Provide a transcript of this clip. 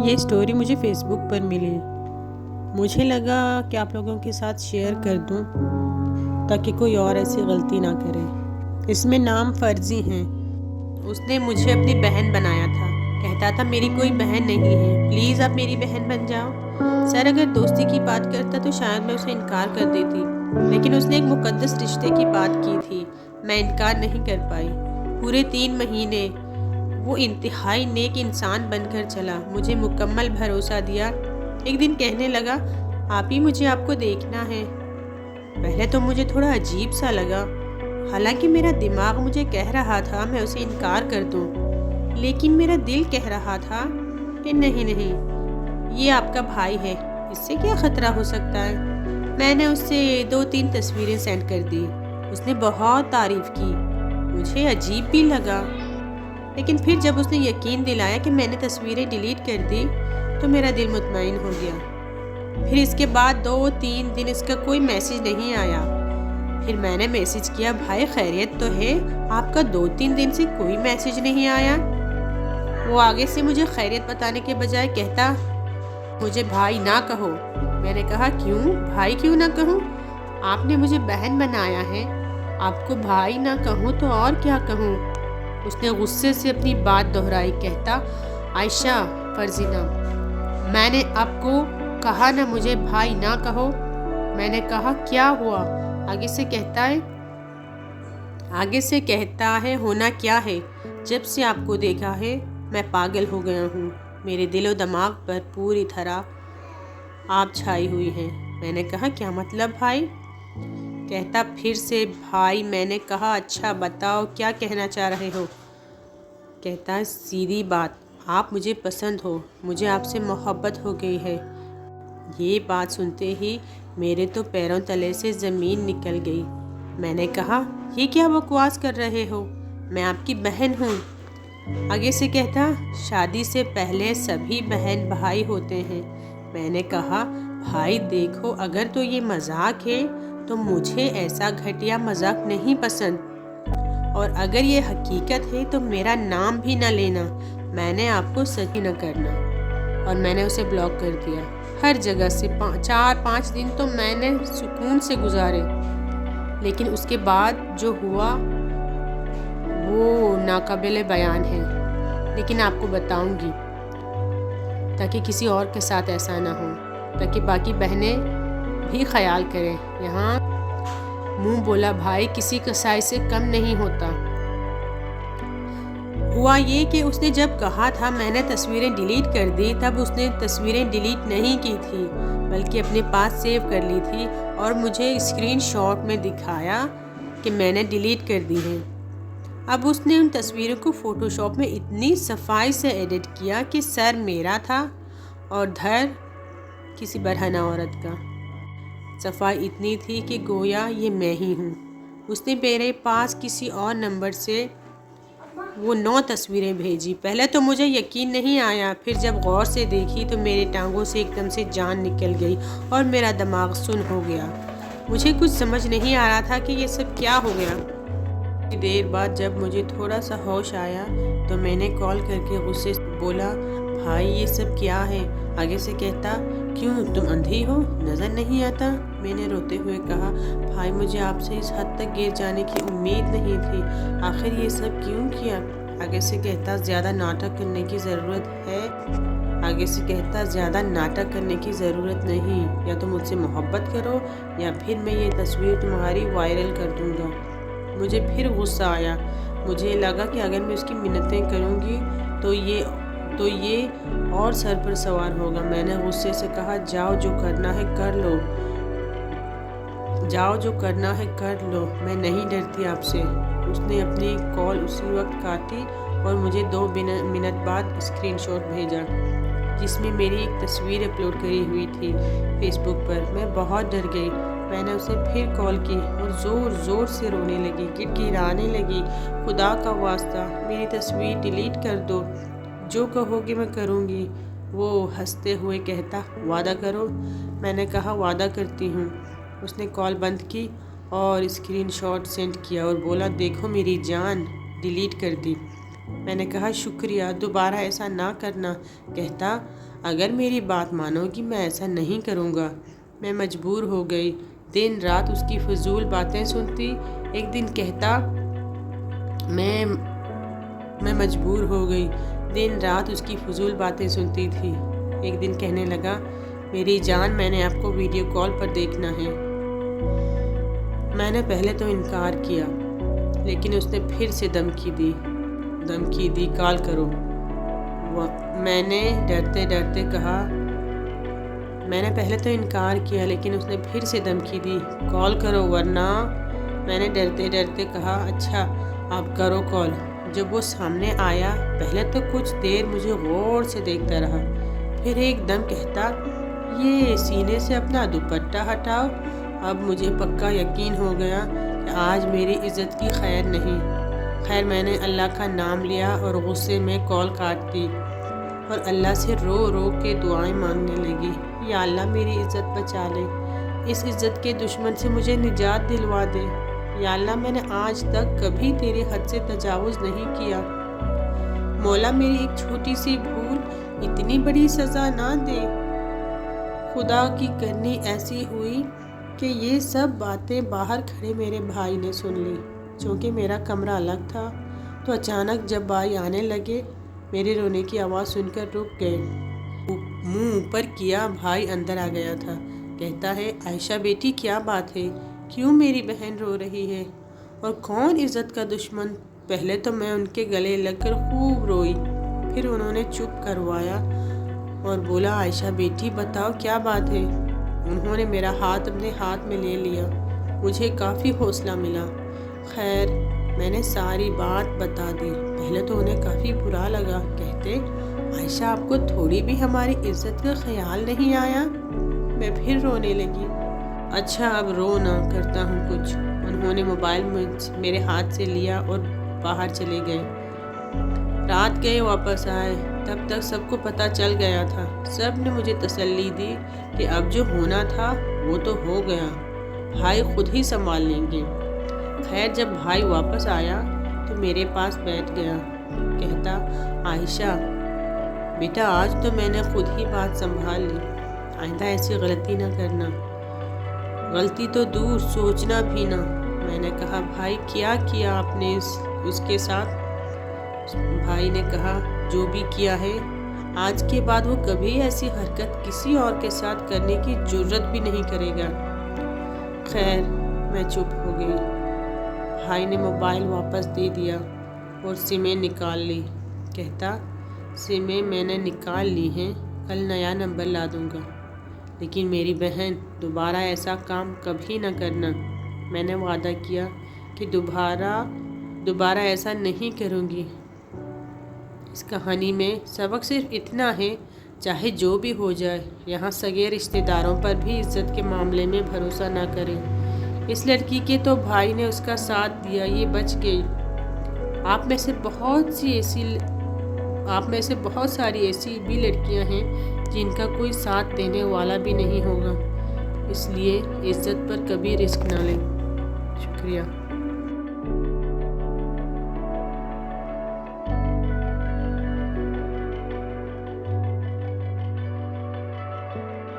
یہ اسٹوری مجھے فیس بک پر ملی۔ مجھے لگا کہ آپ لوگوں کے ساتھ شیئر کر دوں تاکہ کوئی اور ایسی غلطی نہ کرے۔ اس میں نام فرضی ہیں۔ اس نے مجھے اپنی بہن بنایا تھا، کہتا تھا میری کوئی بہن نہیں ہے، پلیز آپ میری بہن بن جاؤ۔ سر اگر دوستی کی بات کرتا تو شاید میں اسے انکار کر دیتی، لیکن اس نے ایک مقدس رشتے کی بات کی تھی، میں انکار نہیں کر پائی۔ پورے 3 مہینے وہ انتہائی نیک انسان بن کر چلا، مجھے مکمل بھروسہ دیا۔ ایک دن کہنے لگا، آپ ہی مجھے آپ کو دیکھنا ہے۔ پہلے تو مجھے تھوڑا عجیب سا لگا، حالانکہ میرا دماغ مجھے کہہ رہا تھا میں اسے انکار کر دوں، لیکن میرا دل کہہ رہا تھا کہ نہیں، یہ آپ کا بھائی ہے، اس سے کیا خطرہ ہو سکتا ہے۔ میں نے اس سے 2-3 تصویریں سینڈ کر دی۔ اس نے بہت تعریف کی، مجھے عجیب بھی لگا، لیکن پھر جب اس نے یقین دلایا کہ میں نے تصویریں ڈیلیٹ کر دی تو میرا دل مطمئن ہو گیا۔ پھر اس کے بعد 2-3 دن اس کا کوئی میسیج نہیں آیا۔ پھر میں نے میسیج کیا، بھائی خیریت تو ہے؟ آپ کا 2-3 دن سے کوئی میسیج نہیں آیا۔ وہ آگے سے مجھے خیریت بتانے کے بجائے کہتا، مجھے بھائی نہ کہو۔ میں نے کہا، کیوں بھائی کیوں نہ کہوں؟ آپ نے مجھے بہن بنایا ہے، آپ کو بھائی نہ کہوں تو اور کیا کہوں؟ اس نے غصے سے اپنی بات دہرائی، کہتا، عائشہ فرضی نام، میں نے آپ کو کہا نہ مجھے بھائی نہ کہو۔ میں نے کہا، کیا ہوا؟ آگے سے کہتا ہے ہونا کیا ہے، جب سے آپ کو دیکھا ہے میں پاگل ہو گیا ہوں، میرے دل و دماغ پر پوری طرح آگ چھائی ہوئی ہے۔ میں نے کہا، کیا مطلب بھائی؟ کہتا پھر سے بھائی۔ میں نے کہا، اچھا بتاؤ کیا کہنا چاہ رہے ہو؟ کہتا ہے، سیدھی بات، آپ مجھے پسند ہو، مجھے آپ سے محبت ہو گئی ہے۔ یہ بات سنتے ہی میرے تو پیروں تلے سے زمین نکل گئی۔ میں نے کہا، یہ کیا بکواس کر رہے ہو، میں آپ کی بہن ہوں۔ آگے سے کہتا، شادی سے پہلے سبھی بہن بھائی ہوتے ہیں۔ میں نے کہا، بھائی دیکھو، اگر تو یہ مذاق ہے تو مجھے ایسا گھٹیا مذاق نہیں پسند، اور اگر یہ حقیقت ہے تو میرا نام بھی نہ لینا، میں نے آپ کو سچ نہ کرنا۔ اور میں نے اسے بلاک کر دیا۔ ہر جگہ سے 4-5 دن تو میں نے سکون سے گزارے، لیکن اس کے بعد جو ہوا وہ ناقابل بیان ہے، لیکن آپ کو بتاؤں گی تاکہ کسی اور کے ساتھ ایسا نہ ہو، تاکہ باقی بہنیں بھی خیال کریں۔ یہاں منہ بولا بھائی کسی کسائی سے کم نہیں ہوتا۔ ہوا یہ کہ اس نے جب کہا تھا میں نے تصویریں ڈیلیٹ کر دی، تب اس نے تصویریں ڈیلیٹ نہیں کی تھی بلکہ اپنے پاس سیو کر لی تھی، اور مجھے اسکرین شاٹ میں دکھایا کہ میں نے ڈیلیٹ کر دی ہیں۔ اب اس نے ان تصویروں کو فوٹو شاپ میں اتنی صفائی سے ایڈٹ کیا کہ سر میرا تھا اور دھر کسی برہنہ عورت کا۔ صفائی اتنی تھی کہ گویا یہ میں ہی ہوں۔ اس نے میرے پاس کسی اور نمبر سے وہ 9 تصویریں بھیجی۔ پہلے تو مجھے یقین نہیں آیا، پھر جب غور سے دیکھی تو میری ٹانگوں سے ایک دم سے جان نکل گئی اور میرا دماغ سن ہو گیا۔ مجھے کچھ سمجھ نہیں آ رہا تھا کہ یہ سب کیا ہو گیا۔ کچھ دیر بعد جب مجھے تھوڑا سا ہوش آیا تو میں نے کال کر کے غصے سے بولا، بھائی یہ سب کیا ہے؟ آگے سے کہتا، کیوں تم اندھی ہو، نظر نہیں آتا؟ میں نے روتے ہوئے کہا، بھائی مجھے آپ سے اس حد تک گر جانے کی امید نہیں تھی، آخر یہ سب کیوں کیا؟ آگے سے کہتا، زیادہ ناٹک کرنے کی ضرورت ہے۔ آگے سے کہتا، زیادہ ناٹک کرنے کی ضرورت نہیں، یا تو مجھ سے محبت کرو یا پھر میں یہ تصویر تمہاری وائرل کر دوں گا۔ مجھے پھر غصہ آیا، مجھے لگا کہ اگر میں اس کی منتیں کروں گی تو یہ اور سر پر سوار ہوگا۔ میں نے غصے سے کہا، جاؤ جو کرنا ہے کر لو، جاؤ جو کرنا ہے کر لو، میں نہیں ڈرتی آپ سے۔ اس نے اپنی کال اسی وقت کاٹی اور مجھے 2 منٹ بعد اسکرین شاٹ بھیجا جس میں میری ایک تصویر اپلوڈ کری ہوئی تھی فیس بک پر۔ میں بہت ڈر گئی۔ میں نے اسے پھر کال کی اور زور زور سے رونے لگی، گڑگڑانے لگی، خدا کا واسطہ میری تصویر ڈیلیٹ کر دو، جو کہو گے میں کروں گی۔ وہ ہنستے ہوئے کہتا، وعدہ کرو؟ میں نے کہا، وعدہ کرتی ہوں۔ اس نے کال بند کی اور اسکرین شاٹ سینڈ کیا اور بولا، دیکھو میری جان، ڈیلیٹ کر دی۔ میں نے کہا شکریہ، دوبارہ ایسا نہ کرنا۔ کہتا اگر میری بات مانو گی میں ایسا نہیں کروں گا۔ میں مجبور ہو گئی، دن رات اس کی فضول باتیں سنتی۔ ایک دن کہتا میں مجبور ہو گئی، دن رات اس کی فضول باتیں سنتی تھی۔ ایک دن کہنے لگا میری جان میں نے آپ کو ویڈیو کال پر دیکھنا ہے۔ میں نے پہلے تو انکار کیا، لیکن اس نے پھر سے دھمکی دی کال کرو۔ میں نے ڈرتے ڈرتے کہا میں نے پہلے تو انکار کیا لیکن اس نے پھر سے دھمکی دی کال کرو ورنہ۔ میں نے ڈرتے ڈرتے کہا اچھا آپ کرو کال۔ جب وہ سامنے آیا پہلے تو کچھ دیر مجھے غور سے دیکھتا رہا، پھر ایک دم کہتا یہ سینے سے اپنا دوپٹہ ہٹاؤ۔ اب مجھے پکا یقین ہو گیا کہ آج میری عزت کی خیر نہیں۔ خیر میں نے اللہ کا نام لیا اور غصے میں کال کاٹ دی اور اللہ سے رو رو کے دعائیں مانگنے لگی، یا اللہ میری عزت بچا لے، اس عزت کے دشمن سے مجھے نجات دلوا دے۔ یا اللہ میں نے آج تک کبھی تیری حد سے تجاوز نہیں کیا، مولا میری ایک چھوٹی سی بھول اتنی بڑی سزا نہ دے۔ خدا کی کرنی ایسی ہوئی کہ یہ سب باتیں باہر کھڑے میرے بھائی نے سن لی۔ چونکہ میرا کمرہ الگ تھا تو اچانک جب بھائی آنے لگے میرے رونے کی آواز سن کر رک گئے۔ منہ اوپر کیا بھائی اندر آ گیا تھا۔ کہتا ہے عائشہ بیٹی کیا بات ہے، کیوں میری بہن رو رہی ہے، اور کون عزت کا دشمن؟ پہلے تو میں ان کے گلے لگ کر خوب روئی، پھر انہوں نے چپ کروایا اور بولا عائشہ بیٹی بتاؤ کیا بات ہے۔ انہوں نے میرا ہاتھ اپنے ہاتھ میں لے لیا، مجھے کافی حوصلہ ملا۔ خیر میں نے ساری بات بتا دی۔ پہلے تو انہیں کافی برا لگا، کہتے عائشہ آپ کو تھوڑی بھی ہماری عزت کا خیال نہیں آیا؟ میں پھر رونے لگی۔ اچھا اب رو نہ، کرتا ہوں کچھ۔ انہوں نے موبائل میرے ہاتھ سے لیا اور باہر چلے گئے۔ رات گئے واپس آئے، تب تک سب کو پتہ چل گیا تھا۔ سب نے مجھے تسلی دی کہ اب جو ہونا تھا وہ تو ہو گیا، بھائی خود ہی سنبھال لیں گے۔ خیر جب بھائی واپس آیا تو میرے پاس بیٹھ گیا۔ کہتا عائشہ بیٹا آج تو میں نے خود ہی بات سنبھال لی، آئندہ ایسی غلطی نہ کرنا، غلطی تو دور سوچنا بھی نہ۔ میں نے کہا بھائی کیا کیا آپ نے اس کے ساتھ؟ بھائی نے کہا جو بھی کیا ہے آج کے بعد وہ کبھی ایسی حرکت کسی اور کے ساتھ کرنے کی جرت بھی نہیں کرے گا۔ خیر میں چپ ہو گئی۔ بھائی نے موبائل واپس دے دیا اور سمیں نکال لی۔ کہتا سمیں میں نے نکال لی ہیں، کل نیا نمبر لا دوں گا، لیکن میری بہن دوبارہ ایسا کام کبھی نہ کرنا۔ میں نے وعدہ کیا کہ دوبارہ ایسا نہیں کروں گی۔ اس کہانی میں سبق صرف اتنا ہے، چاہے جو بھی ہو جائے یہاں سگے رشتہ داروں پر بھی عزت کے معاملے میں بھروسہ نہ کریں۔ اس لڑکی کے تو بھائی نے اس کا ساتھ دیا، یہ بچ گئی۔ آپ میں سے بہت ساری ایسی بھی لڑکیاں ہیں جن کا کوئی ساتھ دینے والا بھی نہیں ہوگا، اس لیے عزت پر کبھی رسک نہ لیں۔ شکریہ۔